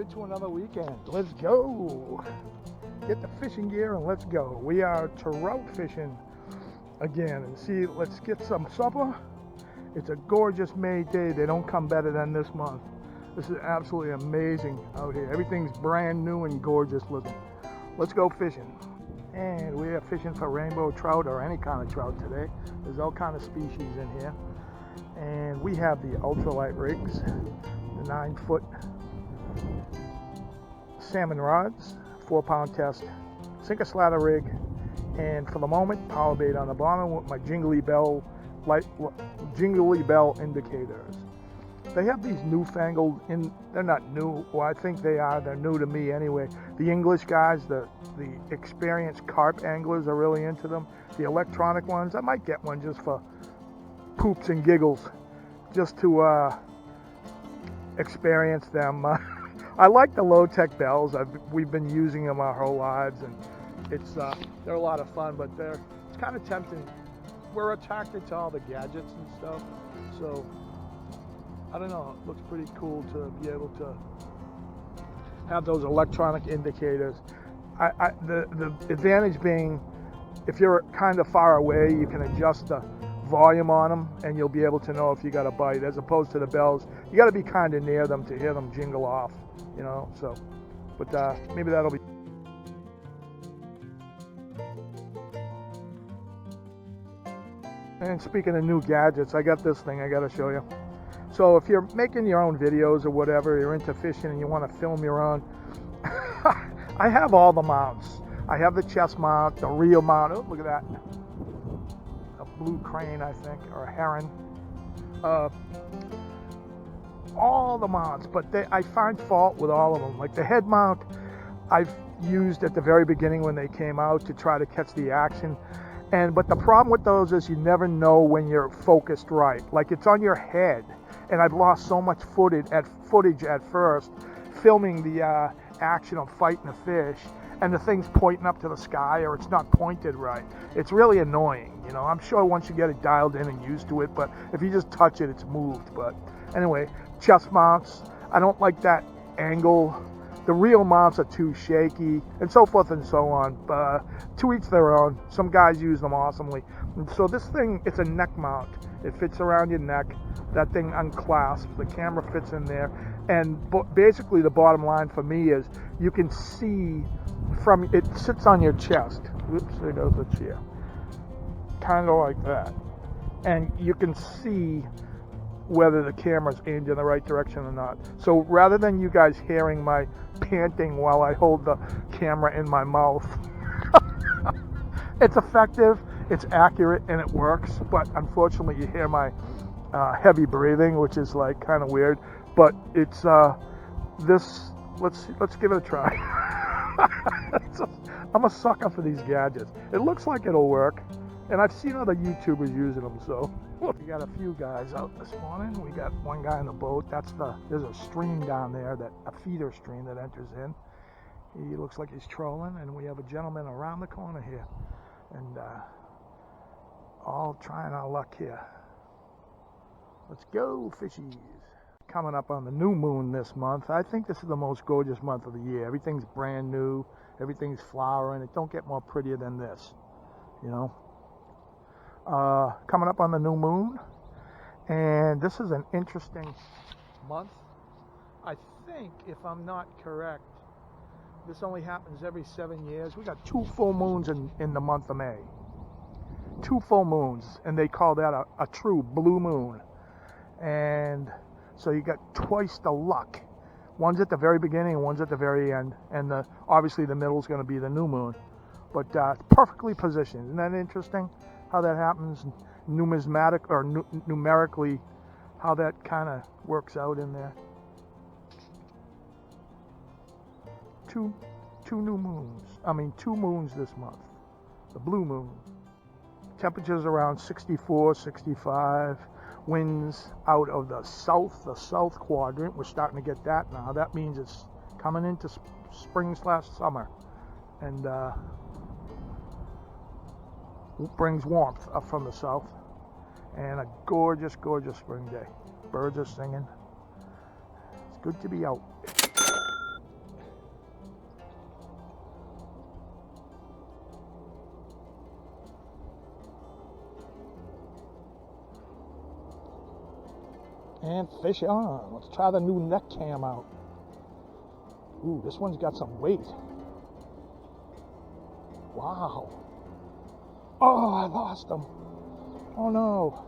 excited to another weekend. Let's go. Get the fishing gear and let's go. We are trout fishing again. And see, let's get some supper. It's a gorgeous May day. They don't come better than this month. This is absolutely amazing out here. Everything's brand new and gorgeous looking. Let's go fishing. And we are fishing for rainbow trout or any kind of trout today. There's all kind of species in here. And we have the ultralight rigs, the 9-foot salmon rods, 4-pound test, sinker slider rig, and for the moment, power bait on the bottom with my jingly bell indicators. They have these newfangled, they're not new, well I think they are, they're new to me anyway. The English guys, the experienced carp anglers are really into them. The electronic ones, I might get one just for poops and giggles, just to experience them. I like the low-tech bells. We've been using them our whole lives, and they're a lot of fun, but it's kind of tempting. We're attracted to all the gadgets and stuff, so I don't know, it looks pretty cool to be able to have those electronic indicators. The advantage being, if you're kind of far away, you can adjust the volume on them and you'll be able to know if you got a bite, as opposed to the bells. You got to be kind of near them to hear them jingle off, you know, so, but maybe that'll be. And speaking of new gadgets, I got this thing I got to show you. So if you're making your own videos or whatever, you're into fishing and you want to film your own, I have all the mounts. I have the chest mount, the reel mount. Oh, look at that. A blue crane, I think, or a heron. All the mounts, but I find fault with all of them. Like the head mount, I've used at the very beginning when they came out to try to catch the action. But the problem with those is you never know when you're focused right. Like it's on your head. And I've lost so much footage at first, filming the action of fighting a fish, and the thing's pointing up to the sky or it's not pointed right. It's really annoying, you know. I'm sure once you get it dialed in and used to it, but if you just touch it, it's moved. But anyway, chest mounts, I don't like that angle. The reel mounts are too shaky, and so forth and so on. To each their own. Some guys use them awesomely. And so this thing, it's a neck mount. It fits around your neck. That thing unclasps. The camera fits in there. And basically the bottom line for me is you can see from, it sits on your chest. Oops, there goes the chair. Kind of like that. And you can see whether the camera's aimed in the right direction or not. So rather than you guys hearing my panting while I hold the camera in my mouth, it's effective, it's accurate, and it works. But unfortunately, you hear my heavy breathing, which is like kind of weird. But it's this. Let's give it a try. I'm a sucker for these gadgets. It looks like it'll work, and I've seen other YouTubers using them. So we got a few guys out this morning. We got one guy in the boat. There's a stream down there, a feeder stream that enters in. He looks like he's trolling, and we have a gentleman around the corner here, and all trying our luck here. Let's go, fishies. Coming up on the new moon this month. I think this is the most gorgeous month of the year. Everything's brand new. Everything's flowering. It don't get more prettier than this, you know. Coming up on the new moon, and this is an interesting month. I think, if I'm not correct, this only happens every 7 years. We got 2 full moons in the month of May. 2 full moons, and they call that a true blue moon. And so you got twice the luck. One's at the very beginning and one's at the very end, and obviously the middle is going to be the new moon. But perfectly positioned. Isn't that interesting? How that happens, numerically, how that kind of works out in there. Two moons this month. The blue moon. Temperatures around 64, 65. Winds out of the south quadrant. We're starting to get that now. That means it's coming into spring/summer. And brings warmth up from the south, and a gorgeous, gorgeous spring day. Birds are singing. It's good to be out. And fish on. Let's try the new neck cam out. Ooh, this one's got some weight. Wow. Oh, I lost him. Oh no.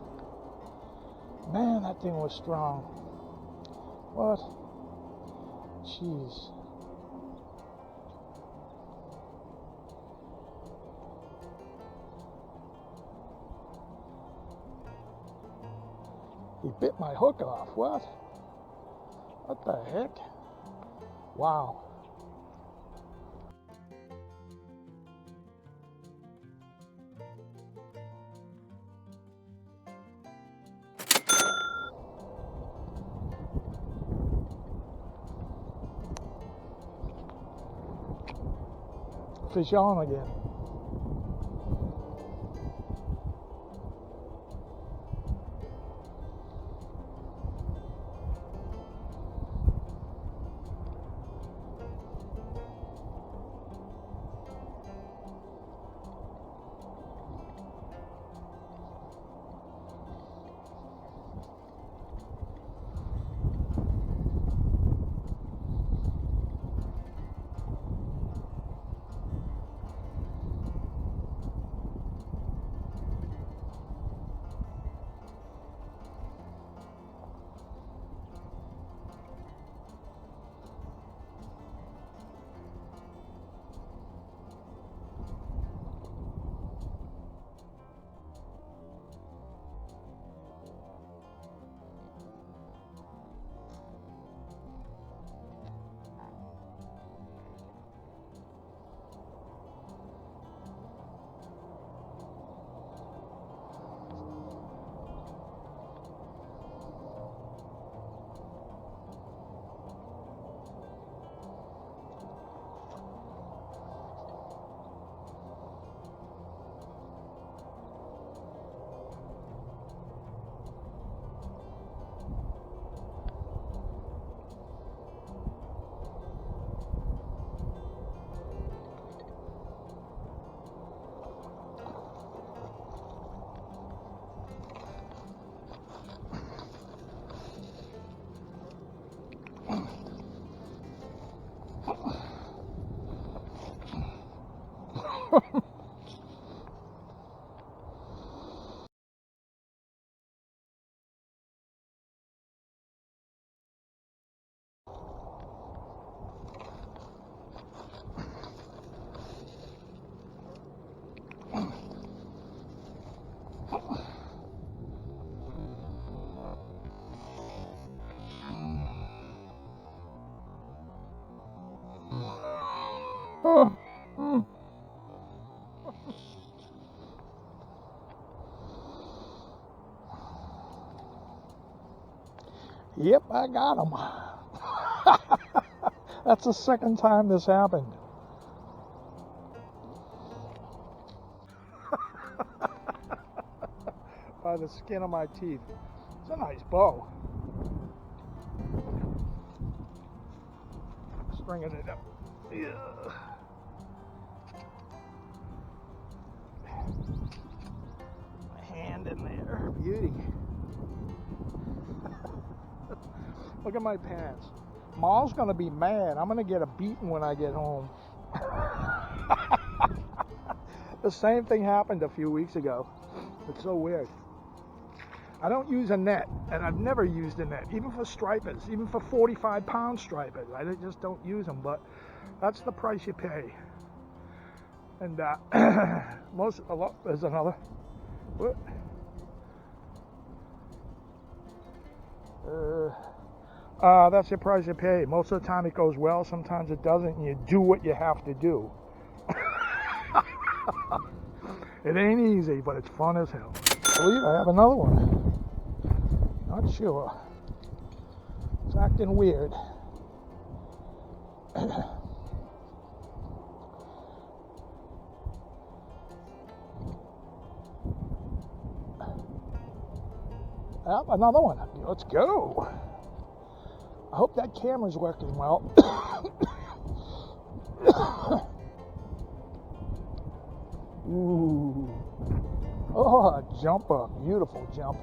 Man, that thing was strong. What? Jeez. He bit my hook off. What? What the heck? Wow. Fish on again. Oh. Yep, I got him. That's the second time this happened. By the skin of my teeth. It's a nice bow. Stringing it up. Yeah. My hand in there. Beauty. Look at my pants. Ma's gonna be mad. I'm gonna get a beating when I get home. The same thing happened a few weeks ago. It's so weird. I don't use a net, and I've never used a net, even for stripers, even for 45-pound stripers. I just don't use them, but that's the price you pay. And there's another. What? That's the price you pay. Most of the time it goes well, sometimes it doesn't, and you do what you have to do. It ain't easy, but it's fun as hell. I believe I have another one. Not sure. It's acting weird. Another one. Let's go. I hope that camera's working well. Ooh. Oh, a jumper. Beautiful jump.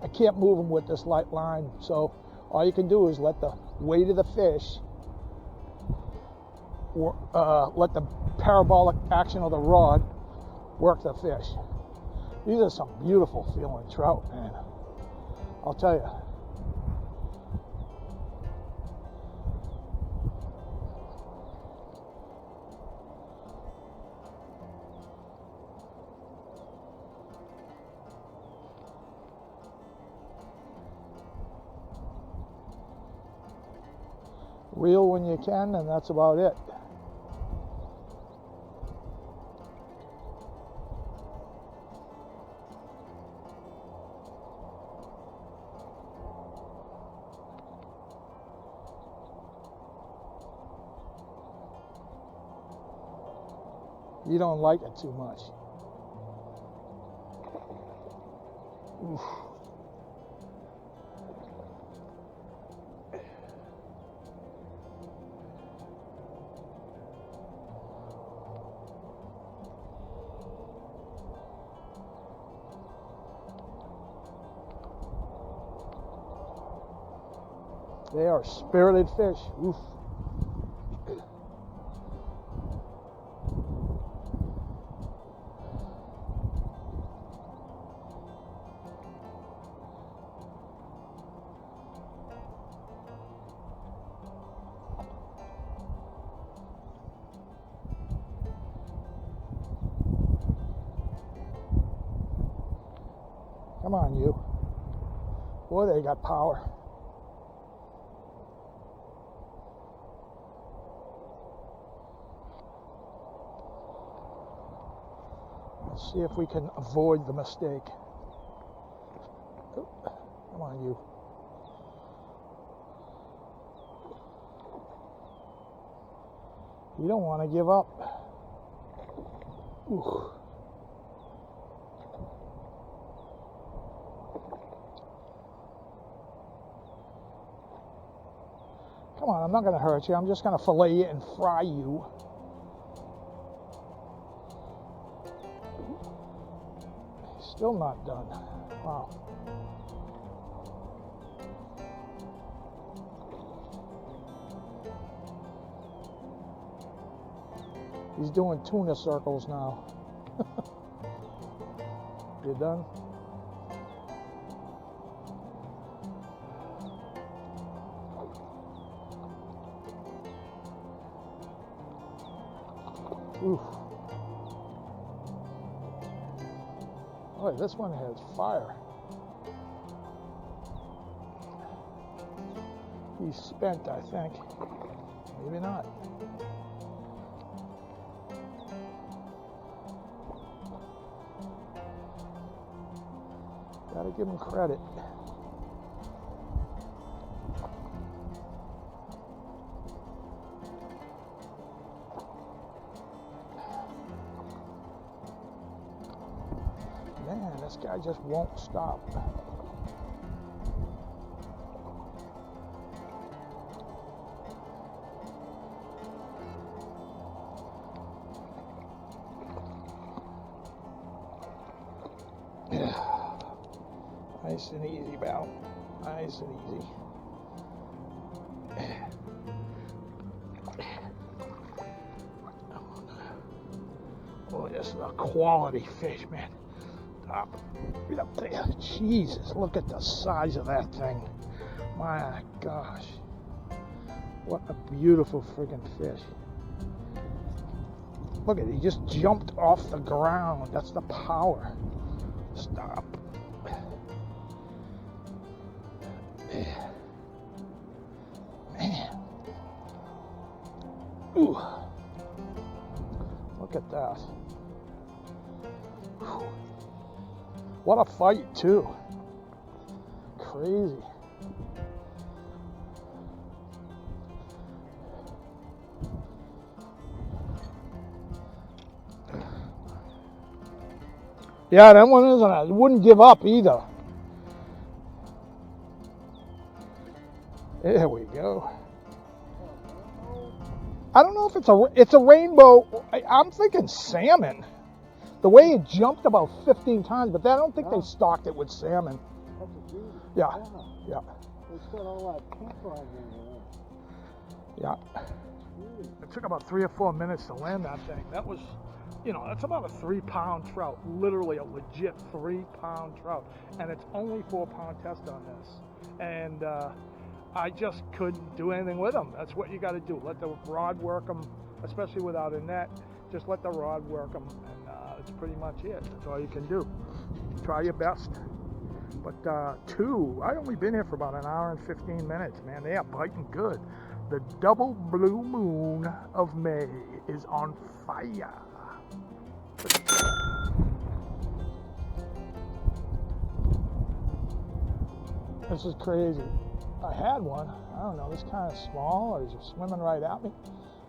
I can't move them with this light line. So all you can do is let the weight of the fish, or let the parabolic action of the rod work the fish. These are some beautiful feeling trout, man. I'll tell you. Reel when you can, and that's about it. You don't like it too much. Oof. They are spirited fish. Oof. Come on, you. Boy, they got power. Let's see if we can avoid the mistake. Oh, come on, you. You don't want to give up. Ooh. Come on, I'm not going to hurt you. I'm just going to fillet you and fry you. Still not done. Wow. He's doing tuna circles now. You done? Oof. Oh, this one has fire. He's spent, I think. Maybe not. Gotta give him credit. Man, this guy just won't stop. Nice and easy, Bal. Nice and easy. Oh, this is a quality fish, man. Right up there. Jesus, look at the size of that thing. My gosh. What a beautiful friggin' fish. Look at it, he just jumped off the ground. That's the power. Stop. Man. Ooh. Look at that. Whew. What a fight, too. Crazy. Yeah, that one isn't. It wouldn't give up either. There we go. I don't know if it's a rainbow. I'm thinking salmon. The way it jumped about 15 times, but I don't think they stocked it with salmon. That's a Yeah. Yeah. They put all that pink on there. Yeah. It took about 3 or 4 minutes to land that thing. That was, you know, that's about a 3-pound trout, literally a legit 3-pound trout, and it's only 4-pound test on this. And I just couldn't do anything with them. That's what you got to do. Let the rod work them, especially without a net. Just let the rod work them, and that's pretty much it. That's all you can do. Try your best. But I only been here for about an hour and 15 minutes, man. They are biting good. The double blue moon of May is on fire. This is crazy. I had one. I don't know. This kind of small, or is it swimming right at me?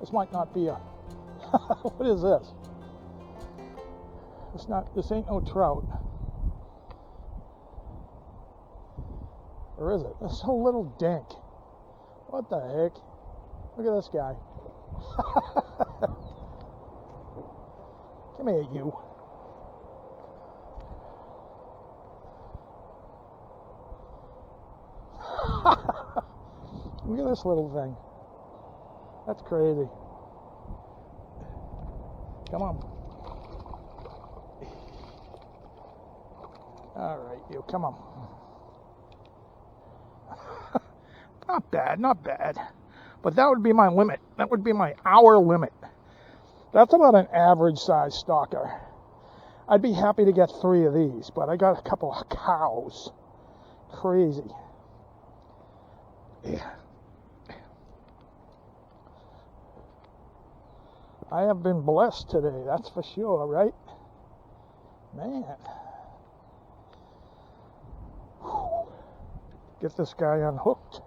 This might not be a. What is this? It's not. This ain't no trout. Or is it? It's a little dink. What the heck? Look at this guy. Come here, you. Look at this little thing. That's crazy. Come on. All right, you. Come on. Not bad, not bad. But that would be my limit. That would be my hour limit. That's about an average size stalker. I'd be happy to get 3 of these, but I got a couple of cows. Crazy. Yeah. I have been blessed today, that's for sure, right? Man. Whew. Get this guy unhooked.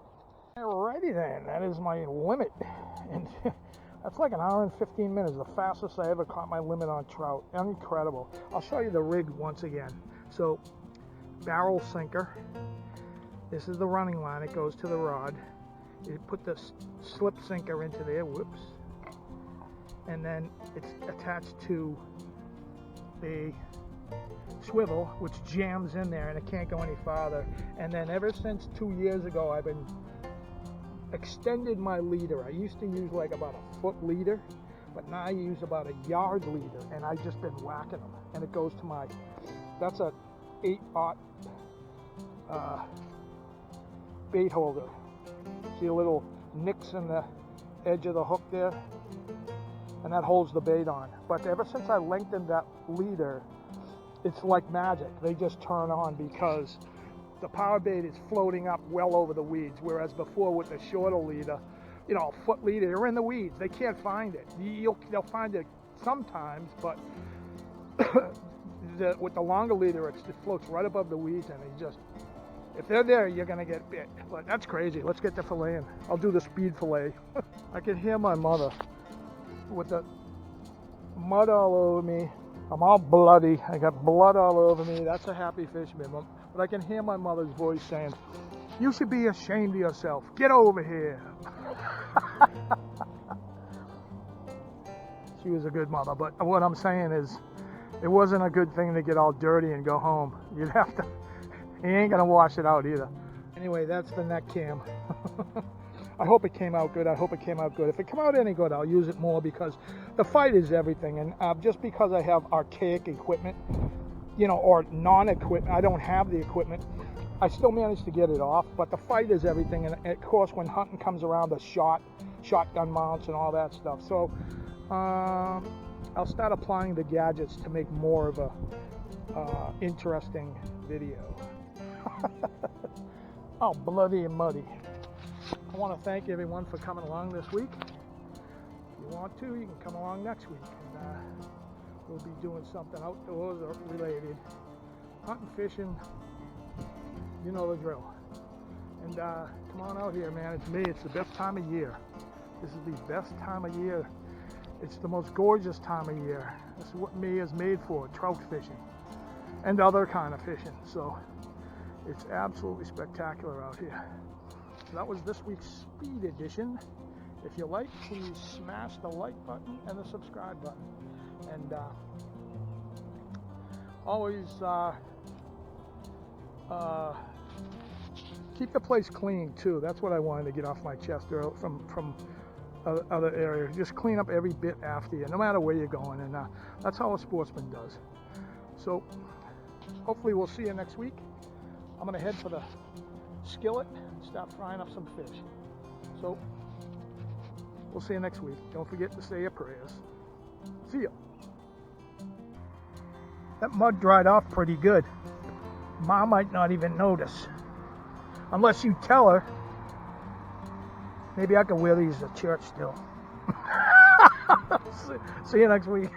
Alrighty then, that is my limit. And that's like an hour and 15 minutes, the fastest I ever caught my limit on trout. Incredible. I'll show you the rig once again. So, barrel sinker. This is the running line, it goes to the rod. You put the slip sinker into there, whoops. And then it's attached to a swivel, which jams in there and it can't go any farther. And then ever since 2 years ago, I've been extended my leader. I used to use like about a foot leader, but now I use about a yard leader, and I've just been whacking them. And it goes to my, that's a 8/0 bait holder. See a little nicks in the edge of the hook there? And that holds the bait on. But ever since I lengthened that leader, it's like magic. They just turn on because the power bait is floating up well over the weeds, whereas before with the shorter leader, you know, foot leader, they're in the weeds. They can't find it. They'll find it sometimes, but with the longer leader, it floats right above the weeds, and they just, if they're there, you're gonna get bit. But that's crazy. Let's get the filleting. I'll do the speed fillet. I can hear my mother with the mud all over me. I'm all bloody. I got blood all over me. That's a happy fisherman. But I can hear my mother's voice saying, "You should be ashamed of yourself. Get over here." She was a good mother. But what I'm saying is, it wasn't a good thing to get all dirty and go home. You'd have to, you ain't gonna wash it out either. Anyway, that's the neck cam. I hope it came out good. I hope it came out good. If it came out any good, I'll use it more, because the fight is everything. And just because I have archaic equipment, you know, or non-equipment, I don't have the equipment, I still manage to get it off. But the fight is everything. And of course, when hunting comes around, the shotgun mounts and all that stuff. So I'll start applying the gadgets to make more of a interesting video. Oh, bloody and muddy. I want to thank everyone for coming along this week. If you want to, you can come along next week, and we'll be doing something outdoors or related. Hunting, fishing, you know the drill. And come on out here, man. It's me. It's the best time of year. This is the best time of year. It's the most gorgeous time of year. This is what May is made for, trout fishing and other kind of fishing. So it's absolutely spectacular out here. So that was this week's speed edition. If you like, please smash the like button and the subscribe button. And always keep the place clean too. That's what I wanted to get off my chest from other areas. Just clean up every bit after you, no matter where you're going, and that's how a sportsman does. So hopefully we'll see you next week. I'm gonna head for the skillet and start frying up some fish. So we'll see you next week. Don't forget to say your prayers. See ya. That mud dried off pretty good. Ma might not even notice. Unless you tell her. Maybe I can wear these to church still. See you next week.